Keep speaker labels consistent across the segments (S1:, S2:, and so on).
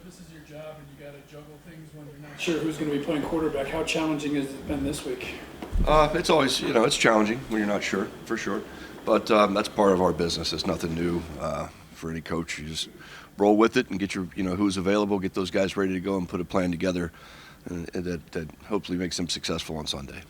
S1: this is your job and you got to juggle things when you're not sure who's going to be playing quarterback. How challenging has it been this week?
S2: It's always, it's challenging when you're not sure, for sure. But that's part of our business. It's nothing new for any coach. You just roll with it and get your, who's available, get those guys ready to go and put a plan together that hopefully makes them successful on Sunday.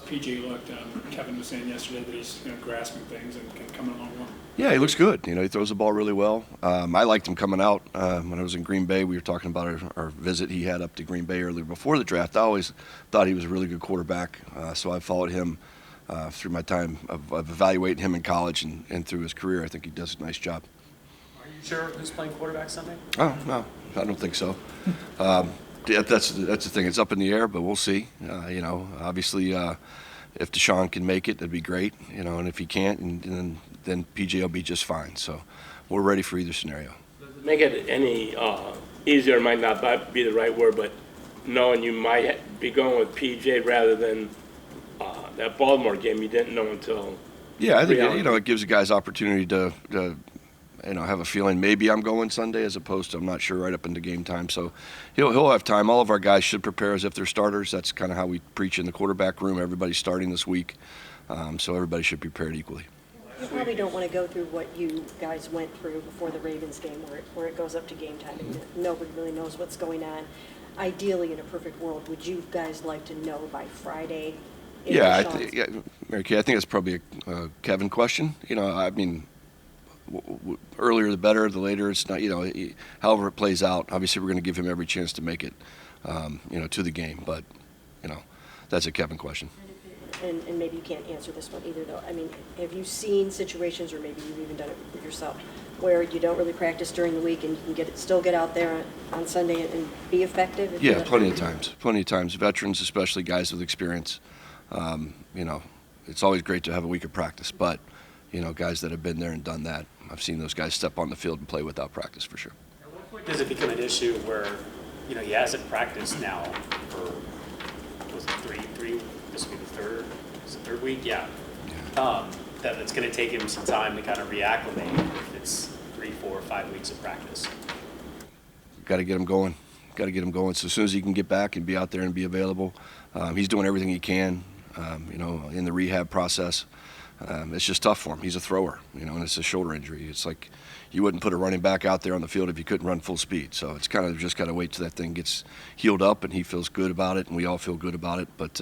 S1: PJ looked. Kevin was saying yesterday that he's grasping things and coming along well.
S2: Yeah, he looks good. He throws the ball really well. I liked him coming out when I was in Green Bay. We were talking about our visit he had up to Green Bay earlier before the draft. I always thought he was a really good quarterback, so I followed him through my time of evaluating him in college and through his career. I think he does a nice job.
S3: Are you sure who's playing quarterback Sunday?
S2: Oh, no, I don't think so. Yeah, that's the thing. It's up in the air, but we'll see. Obviously, if Deshaun can make it, that'd be great. And if he can't, then PJ will be just fine. So we're ready for either scenario.
S4: Does it make it any easier? Might not be the right word, but knowing you might be going with PJ rather than that Baltimore game you didn't know until.
S2: Yeah, I think it gives the guys opportunity to have a feeling maybe I'm going Sunday as opposed to I'm not sure right up into game time. So he'll have time. All of our guys should prepare as if they're starters. That's kind of how we preach in the quarterback room. Everybody's starting this week, so everybody should be prepared equally.
S5: You probably don't want to go through what you guys went through before the Ravens game where it goes up to game time and nobody really knows what's going on. Ideally, in a perfect world, would you guys like to know by Friday?
S2: Yeah, Mary Kay, I think that's probably a Kevin question. Earlier the better, the later it's not, however it plays out. Obviously, we're going to give him every chance to make it, to the game. But, that's a Kevin question.
S5: And maybe you can't answer this one either, though. I mean, have you seen situations, or maybe you've even done it yourself, where you don't really practice during the week and you can still get out there on Sunday and be effective?
S2: Yeah, plenty of times. Plenty of times. Veterans, especially guys with experience, it's always great to have a week of practice. But, guys that have been there and done that, I've seen those guys step on the field and play without practice for sure.
S3: At what point does it become an issue where, he hasn't practiced now for, was it three, this will be the third week? Yeah. That it's going to take him some time to kind of reacclimate if it's 3, 4, 5 weeks of practice.
S2: Got to get him going. So as soon as he can get back and be out there and be available, he's doing everything he can, in the rehab process. It's just tough for him. He's a thrower, and it's a shoulder injury. It's like you wouldn't put a running back out there on the field if you couldn't run full speed. So it's kind of just got to wait till that thing gets healed up and he feels good about it and we all feel good about it. But,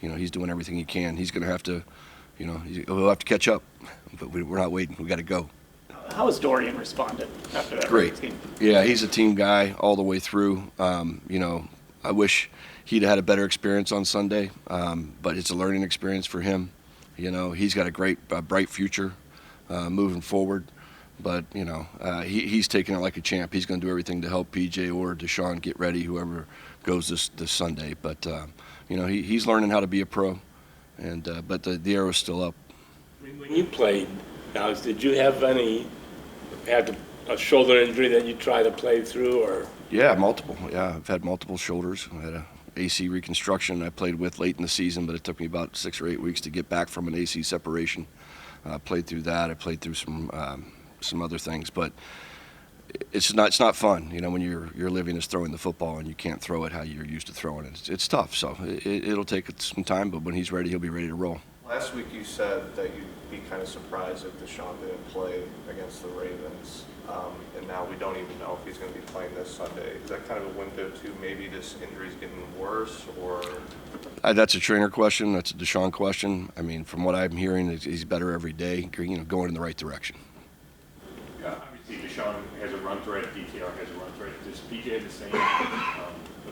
S2: he's doing everything he can. He's going to have to, he'll have to catch up. But we're not waiting. We got to go.
S6: How has Dorian responded after that?
S2: Great.
S6: Game?
S2: Yeah, he's a team guy all the way through. I wish he'd had a better experience on Sunday, but it's a learning experience for him. He's got a bright future moving forward. But, he's taking it like a champ. He's going to do everything to help PJ or Deshaun get ready, whoever goes this Sunday. But, he's learning how to be a pro. But the arrow's still up.
S4: When you played, now, did you have a shoulder injury that you tried to play through, or?
S2: Yeah, multiple. Yeah, I've had multiple shoulders. I had a AC reconstruction I played with late in the season, but it took me about 6 or 8 weeks to get back from an AC separation. I played through that. I played through some other things, but it's not fun, when you're living as throwing the football and you can't throw it how you're used to throwing it. It's tough, so it'll take some time, but when he's ready, he'll be ready to roll.
S7: Last week you said that you'd be kind of surprised if Deshaun didn't play against the Ravens, and now we don't even know if he's going to be playing this Sunday. Is that kind of a window to maybe this injury's getting worse, or?
S2: That's a trainer question. That's a Deshaun question. I mean, from what I'm hearing, he's better every day, going in the right direction.
S8: Yeah, obviously Deshaun has a run threat, DTR has a run threat. Does PJ have the same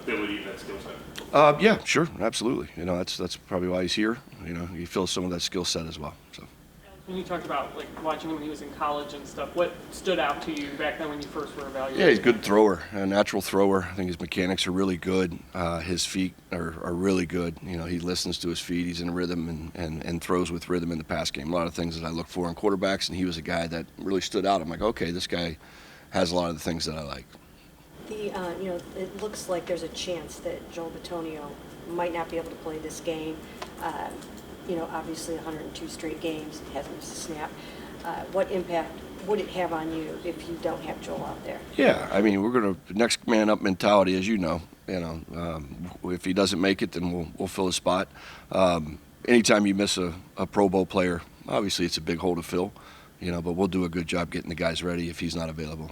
S8: ability, that skill set?
S2: Yeah, sure, absolutely. That's probably why he's here. He feels some of that skill set as well. So.
S6: When you talked about watching him when he was in college and stuff, what stood out to you back then when you first were evaluating?
S2: Yeah, he's a good thrower, a natural thrower. I think his mechanics are really good. His feet are really good. He listens to his feet. He's in rhythm and throws with rhythm in the pass game. A lot of things that I look for in quarterbacks, and he was a guy that really stood out. I'm like, okay, this guy has a lot of the things that I like.
S5: It looks like there's a chance that Joel Bitonio might not be able to play this game. Obviously 102 straight games, hasn't missed a snap. What impact would it have on you if you don't have Joel out there?
S2: Yeah, I mean, we're going to next man up mentality, as you know. If he doesn't make it, then we'll fill his spot. Anytime you miss a Pro Bowl player, obviously it's a big hole to fill, but we'll do a good job getting the guys ready if he's not available.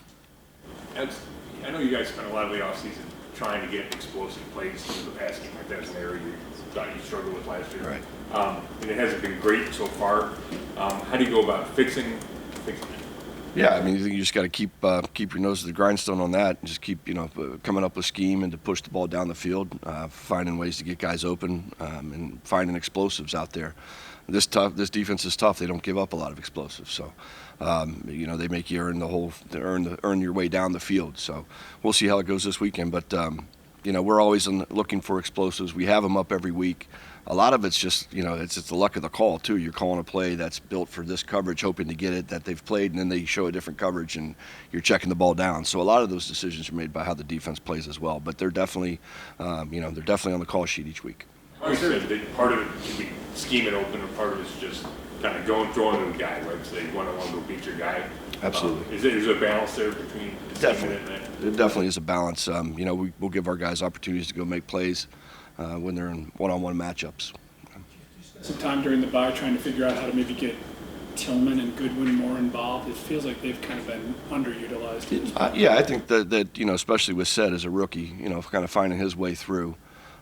S8: I know you guys spent a lot of the offseason trying to get explosive plays into the pass game. Like that's an area you thought you struggled with last year.
S2: Right.
S8: And it hasn't been great so far. How do you go about fixing it?
S2: Yeah, I mean, you just got to keep your nose to the grindstone on that, and just keep coming up with scheme and to push the ball down the field, finding ways to get guys open, and finding explosives out there. This defense is tough. They don't give up a lot of explosives, so they make you earn your way down the field. So we'll see how it goes this weekend. But we're always looking for explosives. We have them up every week. A lot of it's just it's the luck of the call too. You're calling a play that's built for this coverage, hoping to get it that they've played, and then they show a different coverage, and you're checking the ball down. So a lot of those decisions are made by how the defense plays as well. But they're definitely on the call sheet each week.
S8: Like I said, part of it can be scheming open, and part of it's just kind of throwing to the guy, right? So you want to go beat your guy.
S2: Absolutely.
S8: Is there a balance there between scheming and that?
S2: It definitely is a balance. We'll give our guys opportunities to go make plays when they're in one-on-one matchups.
S1: Some time during the bye trying to figure out how to maybe get Tillman and Goodwin more involved. It feels like they've kind of been underutilized.
S2: Yeah, I think that especially with Sed as a rookie, kind of finding his way through.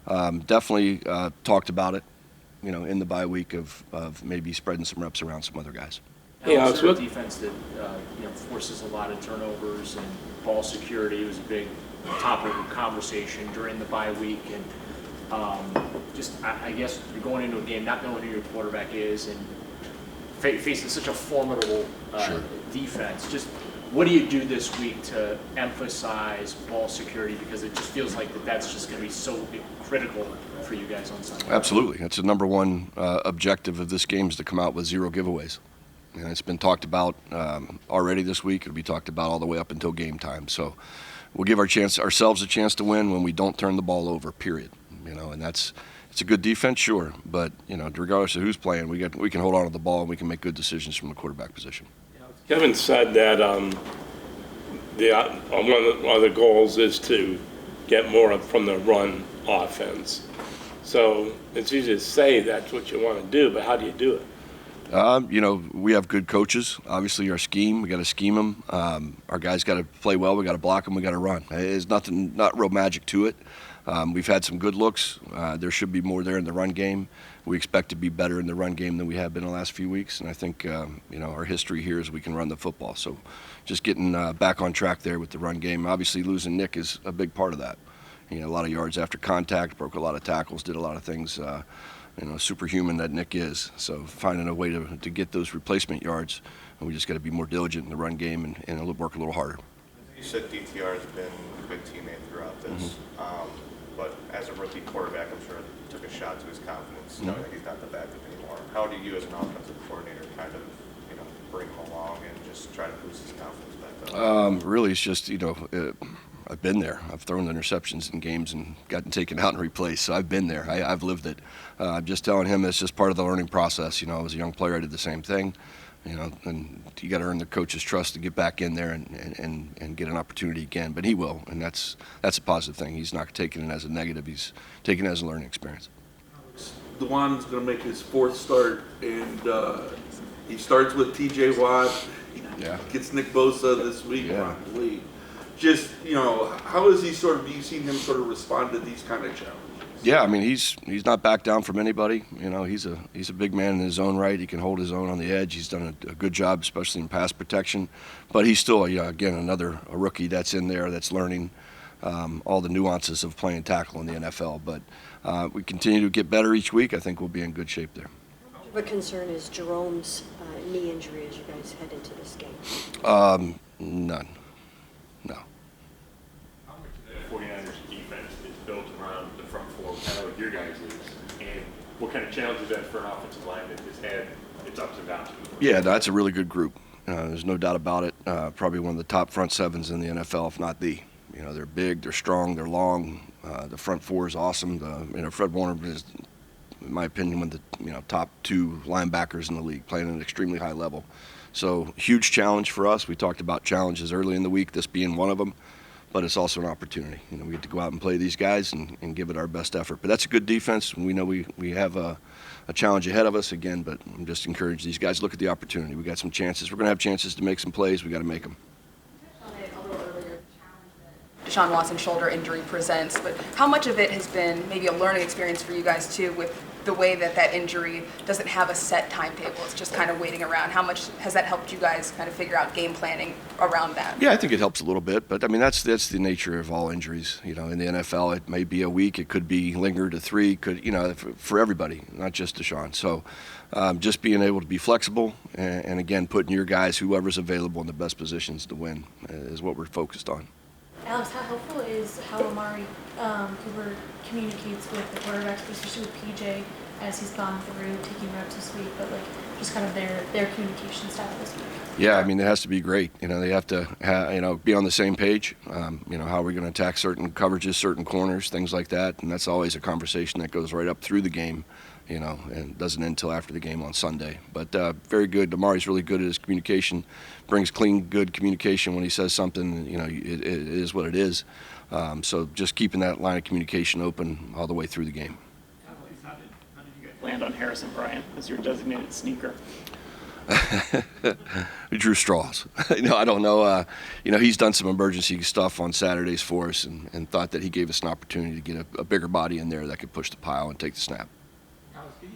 S2: Definitely talked about it, in the bye week of maybe spreading some reps around some other guys.
S9: Yeah, it's a defense that forces a lot of turnovers and ball security was a big topic of conversation during the bye week, and I guess you're going into a game not knowing who your quarterback is and facing such a formidable defense. Just what do you do this week to emphasize ball security, because it just feels like that's just going to be so critical for you guys on Sunday?
S2: Absolutely, that's the number one objective of this game, is to come out with 0 giveaways. And it's been talked about already this week. It'll be talked about all the way up until game time. So we'll give ourselves a chance to win when we don't turn the ball over, period. And it's a good defense, sure. But, regardless of who's playing, we can hold on to the ball and we can make good decisions from the quarterback position.
S4: Kevin said that one of the goals is to get more from the run offense. So it's easy to say that's what you want to do, but how do you do it?
S2: We have good coaches. Obviously, our scheme, we got to scheme them. Our guys got to play well. We got to block them. We got to run. There's not real magic to it. We've had some good looks. There should be more there in the run game. We expect to be better in the run game than we have been the last few weeks. And I think, our history here is we can run the football. So just getting back on track there with the run game. Obviously, losing Nick is a big part of that. A lot of yards after contact, broke a lot of tackles, did a lot of things. Superhuman that Nick is. So finding a way to get those replacement yards, and we just got to be more diligent in the run game and work a little harder.
S7: You said DTR has been a good teammate throughout this, but as a rookie quarterback, I'm sure it took a shot to his confidence, knowing that he's not the backup anymore. How do you, as an offensive coordinator, kind of bring him along and just try to boost his confidence back up?
S2: Really, it's just I've been there. I've thrown interceptions in games and gotten taken out and replaced. So I've been there. I've lived it. I'm just telling him it's just part of the learning process. As a young player, I did the same thing. And you got to earn the coach's trust to get back in there and get an opportunity again. But he will, and that's a positive thing. He's not taking it as a negative. He's taking it as a learning experience.
S10: DeJuan's going to make his 4th start, and he starts with T.J. Watt.
S2: Yeah.
S10: Gets Nick Bosa this week.
S2: Yeah.
S10: Probably. Just, how is he you seen him sort of respond to these kind of challenges?
S2: Yeah, I mean, he's not backed down from anybody. He's a big man in his own right. He can hold his own on the edge. He's done a good job, especially in pass protection. But he's still, again, a rookie that's in there that's learning all the nuances of playing tackle in the NFL. But we continue to get better each week. I think we'll be in good shape there.
S5: What concern is Jerome's knee injury as you guys head into this game?
S2: None. No.
S8: How much of that 49ers defense is built around the front four, kind of like your guys is? And what kind of challenge is that for an offensive line that has had its ups and downs?
S2: Yeah, that's a really good group. There's no doubt about it. Probably one of the top front sevens in the NFL, if not the. They're big, they're strong, they're long. The front four is awesome. Fred Warner is, in my opinion, one of the top 2 linebackers in the league, playing at an extremely high level. So huge challenge for us. We talked about challenges early in the week, this being one of them, but it's also an opportunity. You know, we get to go out and play these guys and give it our best effort. But that's a good defense. We know we have a challenge ahead of us again, but I'm just encouraged these guys look at the opportunity. We got some chances. We're going to have chances to make some plays. We got to make them.
S11: Deshaun Watson's shoulder injury presents, but how much of it has been maybe a learning experience for you guys too, with the way that injury doesn't have a set timetable, it's just kind of waiting around? How much has that helped you guys kind of figure out game planning around that?
S2: Yeah, I think it helps a little bit, but I mean that's the nature of all injuries. You know, in the NFL, it may be a week, it could be linger to 3, could, you know, for everybody, not just Deshaun. So just being able to be flexible and again putting your guys, whoever's available, in the best positions to win is what we're focused on.
S12: Alex, how helpful is how Amari Cooper communicates with the quarterbacks, especially with PJ, as he's gone through taking reps this week, but like just kind of their communication style this week?
S2: Yeah, I mean, it has to be great. You know, they have to be on the same page. You know, how are we going to attack certain coverages, certain corners, things like that, and that's always a conversation that goes right up through the game. You know, and doesn't end until after the game on Sunday. But very good. Amari's really good at his communication, brings clean, good communication when he says something. You know, it is what it is. So just keeping that line of communication open all the way through the game.
S13: How did you guys land on Harrison Bryant as your designated sneaker?
S2: We drew straws. I don't know. You know, he's done some emergency stuff on Saturdays for us and thought that he gave us an opportunity to get a bigger body in there that could push the pile and take the snap.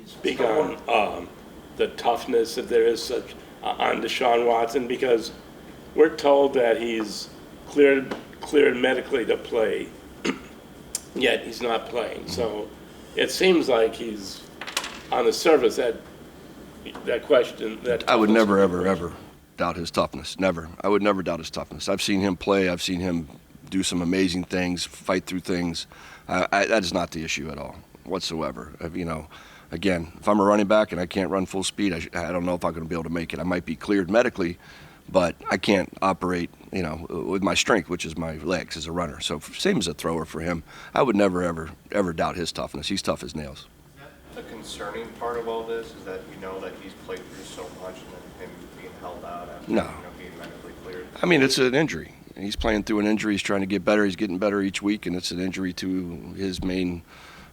S4: Speak on the toughness that there is such on Deshaun Watson, because we're told that he's cleared medically to play, yet he's not playing. So it seems like he's on the surface that question. That
S2: I would never, ever doubt his toughness. Never. I would never doubt his toughness. I've seen him play. I've seen him do some amazing things, fight through things. That is not the issue at all whatsoever. You know. Again, if I'm a running back and I can't run full speed, I don't know if I'm going to be able to make it. I might be cleared medically, but I can't operate, you know, with my strength, which is my legs as a runner. So same as a thrower for him. I would never, ever doubt his toughness. He's tough as nails.
S7: The concerning part of all this is that you know that he's played through so much and then him being held out after being medically cleared.
S2: I mean, it's an injury. He's playing through an injury. He's trying to get better. He's getting better each week, and it's an injury to his main,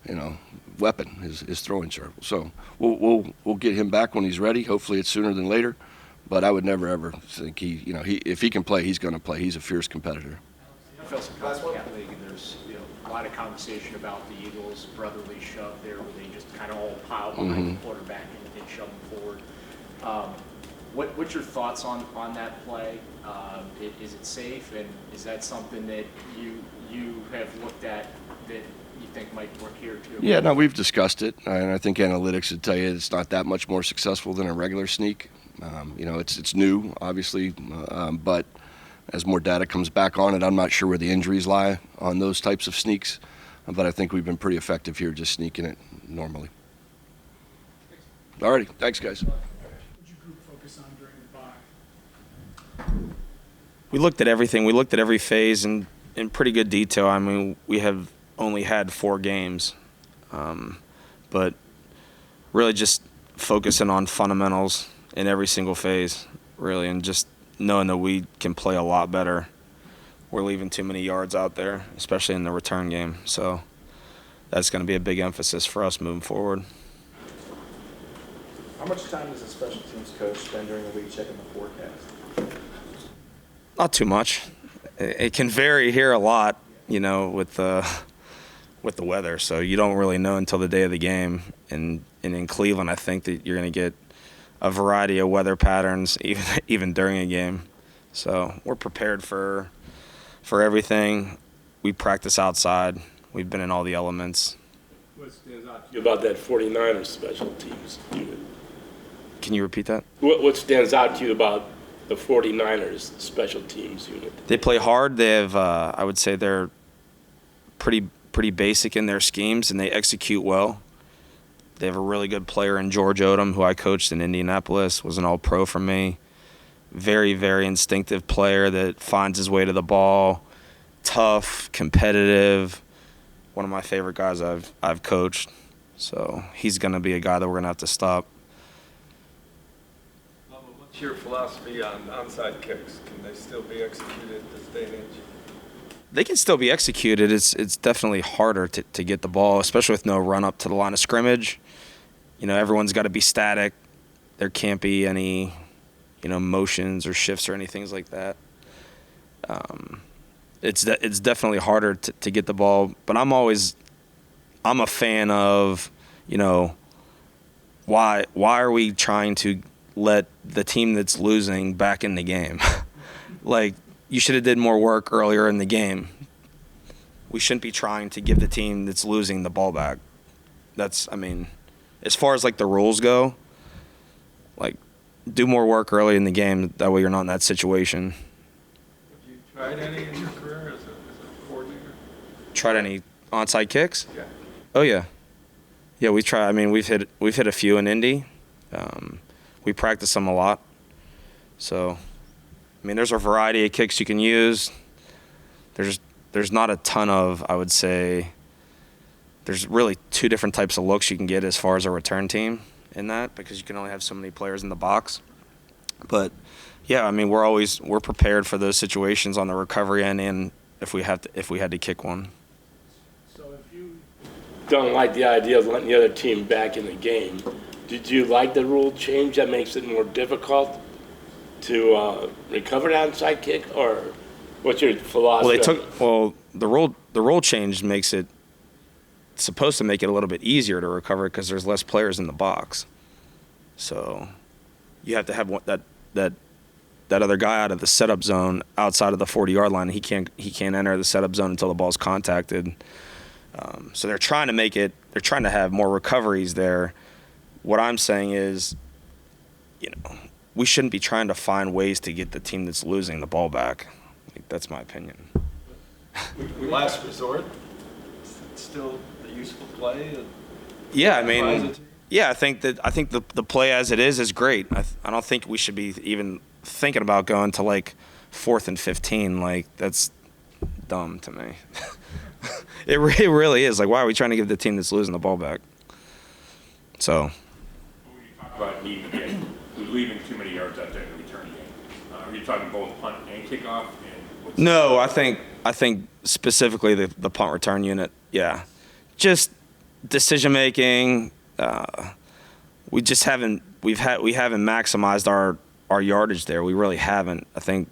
S2: you know, weapon, his throwing circle. So we'll get him back when he's ready. Hopefully it's sooner than later. But I would never ever think if he can play, he's going to play. He's a fierce competitor.
S9: There's a lot of conversation about the Eagles' brotherly shove there, where they just kind of all pile behind the quarterback and they shove him forward. What's your thoughts on that play? Is it safe, and is that something that you have looked at that you think might work here too?
S2: Yeah, no, we've discussed it, and I think analytics would tell you it's not that much more successful than a regular sneak. You know, it's new, obviously, but as more data comes back on it, I'm not sure where the injuries lie on those types of sneaks, but I think we've been pretty effective here just sneaking it normally. All righty, thanks, guys.
S1: What did your group focus on during the bye?
S14: We looked at everything. We looked at every phase in pretty good detail. I mean, we have only had 4 games, but really just focusing on fundamentals in every single phase, really, and just knowing that we can play a lot better. We're leaving too many yards out there, especially in the return game. So that's going to be a big emphasis for us moving forward.
S15: How much time does a special teams coach spend during the week checking the forecast?
S14: Not too much. It can vary here a lot, you know, with the weather. So you don't really know until the day of the game. And in Cleveland, I think that you're going to get a variety of weather patterns, even during a game. So we're prepared for everything. We practice outside. We've been in all the elements.
S4: What stands out to you about that 49ers special teams unit?
S14: Can you repeat that?
S4: What stands out to you about the 49ers special teams unit?
S14: They play hard. They have, I would say they're pretty basic in their schemes, and they execute well. They have a really good player in George Odom, who I coached in Indianapolis, was an all-pro for me. Very, very instinctive player that finds his way to the ball, tough, competitive, one of my favorite guys I've coached. So he's going to be a guy that we're going to have to stop.
S10: What's your philosophy on onside kicks? Can they still be executed this day and age?
S14: They can still be executed. It's definitely harder to get the ball, especially with no run up to the line of scrimmage. Everyone's got to be static. There can't be any, motions or shifts or anything like that. It's definitely harder to get the ball, but I'm a fan of, why are we trying to let the team that's losing back in the game? Like, you should have did more work earlier in the game. We shouldn't be trying to give the team that's losing the ball back. As far as like the rules go, like, do more work early in the game. That way you're not in that situation.
S10: Have you tried any in your career as a coordinator?
S14: Tried any onside kicks?
S10: Yeah.
S14: Oh yeah. Yeah, we try. We've hit a few in Indy. We practice them a lot. So, there's a variety of kicks you can use. There's not a ton of, I would say, there's really two different types of looks you can get as far as a return team in that, because you can only have so many players in the box. But yeah, we're prepared for those situations on the recovery end, and if we had to kick one.
S4: So if you don't like the idea of letting the other team back in the game, did you like the rule change that makes it more difficult to recover an onside kick, or what's your philosophy?
S14: The rule change makes it supposed to make it a little bit easier to recover because there's less players in the box. So you have to have that other guy out of the setup zone outside of the 40-yard line. He can't enter the setup zone until the ball's contacted. So they're trying to have more recoveries there. What I'm saying is, we shouldn't be trying to find ways to get the team that's losing the ball back. That's my opinion.
S10: Last resort, still the useful play.
S14: Yeah, I think the play as it is great. I don't think we should be even thinking about going to like 4th and 15. Like, that's dumb to me. It really is. Like, why are we trying to give the team that's losing the ball back? So.
S8: When you talk about needing to get leaving too many yards out there in the return game, are you talking both punt and kickoff?
S14: No, I think specifically the punt return unit. Yeah, just decision making. We haven't maximized our yardage there. We really haven't. I think,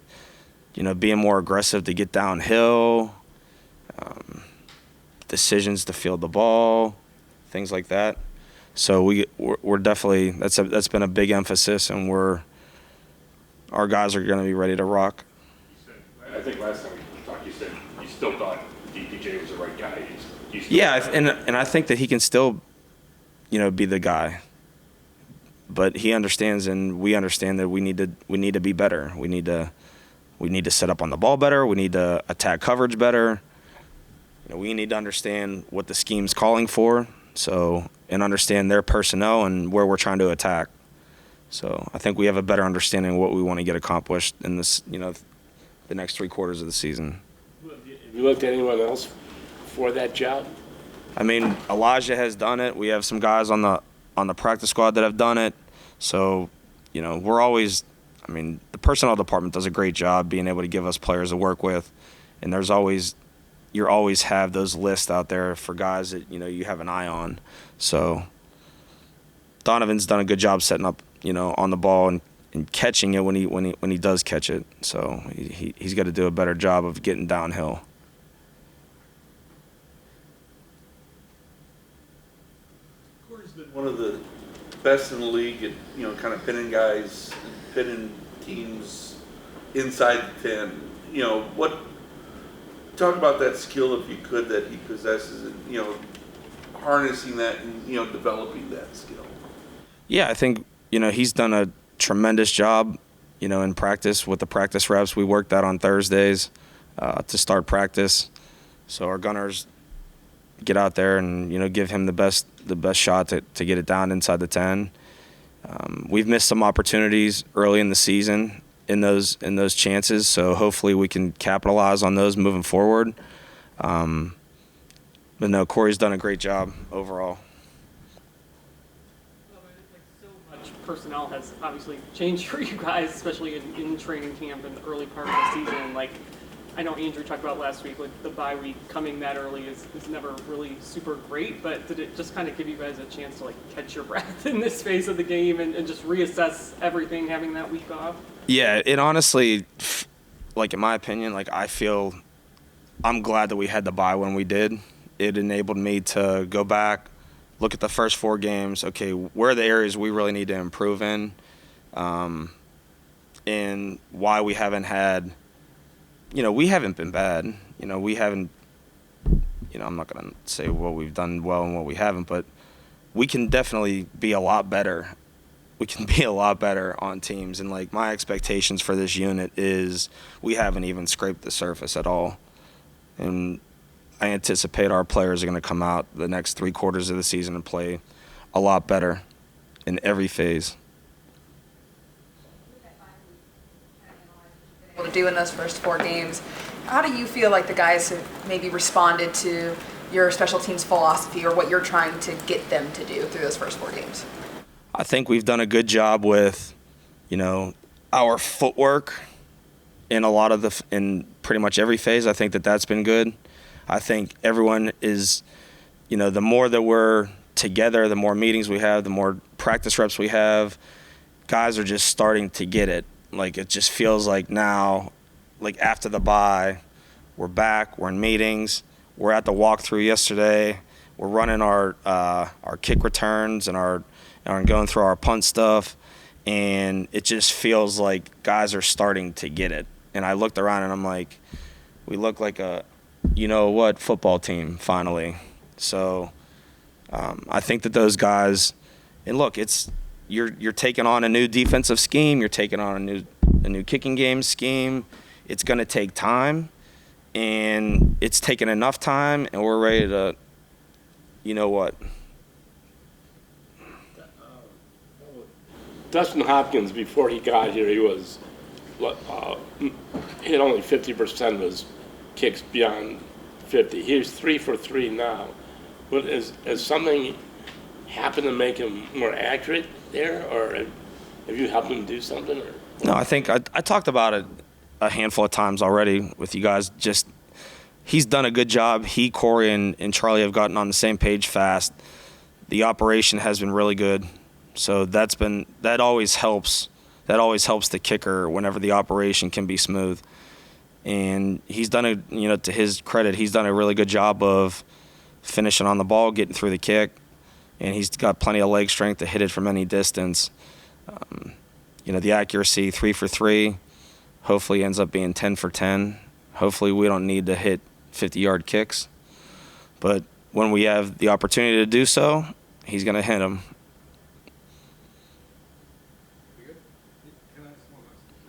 S14: being more aggressive to get downhill, decisions to field the ball, things like that. So we're definitely that's been a big emphasis, and our guys are going to be ready to rock.
S8: I think last time we talked, you said you still thought DJ was the right guy.
S14: Yeah, and I think that he can still, be the guy. But he understands, and we understand that we need to be better. We need to set up on the ball better. We need to attack coverage better. We need to understand what the scheme's calling for. So, and understand their personnel and where we're trying to attack. So I think we have a better understanding of what we want to get accomplished in this, the next 3 quarters of the season.
S4: Have you looked at anyone else for that job?
S14: Elijah has done it. We have some guys on the practice squad that have done it. So, we're always, the personnel department does a great job being able to give us players to work with. And you always have those lists out there for guys that, you have an eye on. So Donovan's done a good job setting up, on the ball and catching it when he does catch it. So he's got to do a better job of getting downhill.
S10: Corey's been one of the best in the league at, kind of pinning teams inside the 10. Talk about that skill, if you could, that he possesses, and, harnessing that and, developing that skill.
S14: Yeah, I think, he's done a tremendous job, in practice with the practice reps. We worked that on Thursdays to start practice. So our gunners get out there and, give him the best shot to get it down inside the 10. We've missed some opportunities early in the season in those chances, so hopefully we can capitalize on those moving forward. But no, Corey's done a great job overall.
S6: So much personnel has obviously changed for you guys, especially in training camp and the early part of the season. Like, I know Andrew talked about last week, like the bye week coming that early is never really super great, but did it just kind of give you guys a chance to like catch your breath in this phase of the game and just reassess everything having that week off?
S14: Yeah, it honestly, like in my opinion, like I'm glad that we had the bye when we did. It enabled me to go back, look at the first 4 games. Okay, where are the areas we really need to improve in, and why we haven't had, we haven't been bad. We haven't, I'm not going to say what we've done well and what we haven't, but we can definitely be a lot better. We can be a lot better on teams. And, like, my expectations for this unit is we haven't even scraped the surface at all. And I anticipate our players are going to come out the next 3 quarters of the season and play a lot better in every phase.
S11: Able to do in those first 4 games. How do you feel like the guys have maybe responded to your special teams philosophy or what you're trying to get them to do through those first 4 games?
S14: I think we've done a good job with, our footwork in in pretty much every phase. I think that's been good. I think everyone is, the more that we're together, the more meetings we have, the more practice reps we have, guys are just starting to get it. Like, it just feels like now, like after the bye, we're back, we're in meetings, we're at the walkthrough yesterday, we're running our kick returns and going through our punt stuff, and it just feels like guys are starting to get it. And I looked around and I'm like, we look like a football team finally. So I think that those guys, and look, you're taking on a new defensive scheme, you're taking on a new kicking game scheme. It's going to take time, and it's taken enough time, and we're ready to,
S4: Dustin Hopkins, before he got here, he was hit only 50% of his kicks beyond 50. He's 3 for 3 now. But has something happened to make him more accurate there, or have you helped him do something? Or?
S14: No, I think I talked about it a handful of times already with you guys. Just he's done a good job. He, Corey, and Charlie have gotten on the same page fast. The operation has been really good. So that always helps. That always helps the kicker whenever the operation can be smooth. And he's done to his credit, he's done a really good job of finishing on the ball, getting through the kick, and he's got plenty of leg strength to hit it from any distance. The accuracy, 3 for 3, hopefully ends up being 10 for 10. Hopefully we don't need to hit 50-yard kicks. But when we have the opportunity to do so, he's going to hit them.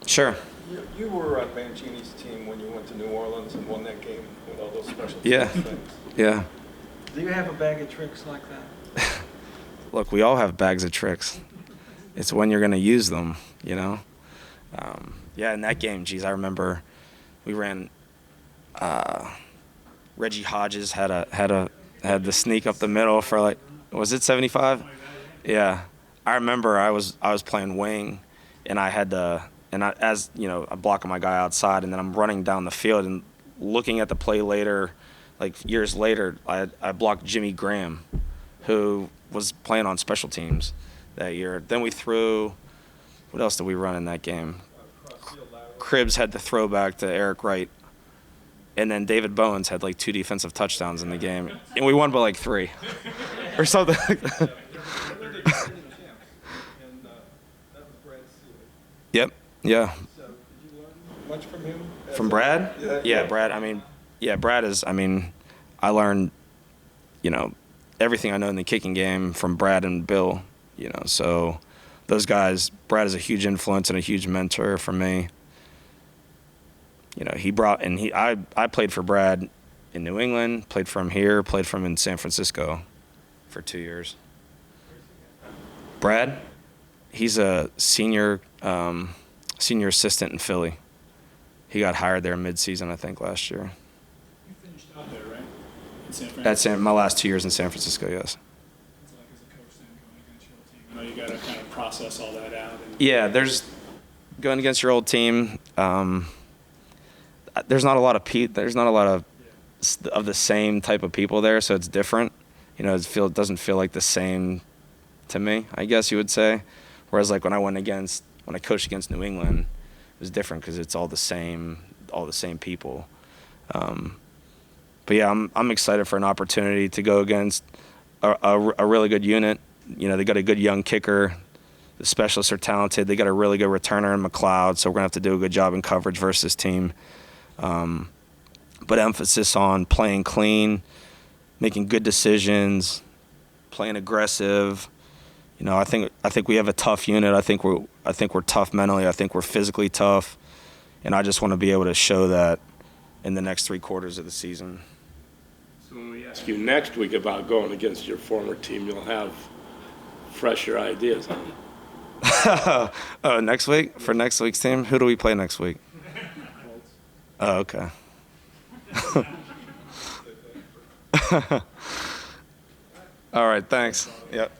S14: Sure.
S15: You were on Mancini's team when you went to New Orleans and won that game with all those special
S14: Yeah.
S15: things.
S14: Yeah.
S15: Do you have a bag of tricks like that?
S14: Look, we all have bags of tricks. It's when you're going to use them, Yeah, in that game, geez, I remember we ran. Reggie Hodges had the sneak up the middle for like, was it 75? Yeah, I remember I was playing wing, and I had to, and I'm blocking my guy outside, and then I'm running down the field and looking at the play later, like years later, I blocked Jimmy Graham, who was playing on special teams that year. Then we threw, what else did we run in that game? Cribbs had the throwback to Eric Wright. And then David Bowens had like 2 defensive touchdowns in the game. And we won by like 3 or something like that. Yep. Yeah.
S15: Much from him?
S14: From Brad? Yeah, Brad. Brad is, I learned, everything I know in the kicking game from Brad and Bill, so those guys, Brad is a huge influence and a huge mentor for me. He brought, and I played for Brad in New England, played for him here, played for him in San Francisco for 2 years. Brad, he's a senior assistant in Philly. He got hired there mid-season, I think, last year.
S1: You finished out there, right? In San Francisco?
S14: That's my last 2 years in San Francisco, yes.
S1: What's it like as a coach then going against your team? I know you got to kind of process all that out. And
S14: Yeah, there's going against your old team. There's not a lot of of the same type of people there, so it's different. You know, it doesn't feel like the same to me, I guess you would say. Whereas like when I coached against New England, it was different because it's all the same people. But yeah, I'm excited for an opportunity to go against a really good unit. You know, they got a good young kicker. The specialists are talented. They got a really good returner in McLeod, so we're gonna have to do a good job in coverage versus this team. But emphasis on playing clean, making good decisions, playing aggressive. You know, I think we have a tough unit. I think we're tough mentally. I think we're physically tough, and I just want to be able to show that in the next 3 quarters of the season.
S4: So when we ask you next week about going against your former team, you'll have fresher ideas, huh?
S14: Oh, next week? For next week's team? Who do we play next week? Oh, okay. All right, thanks. Yep.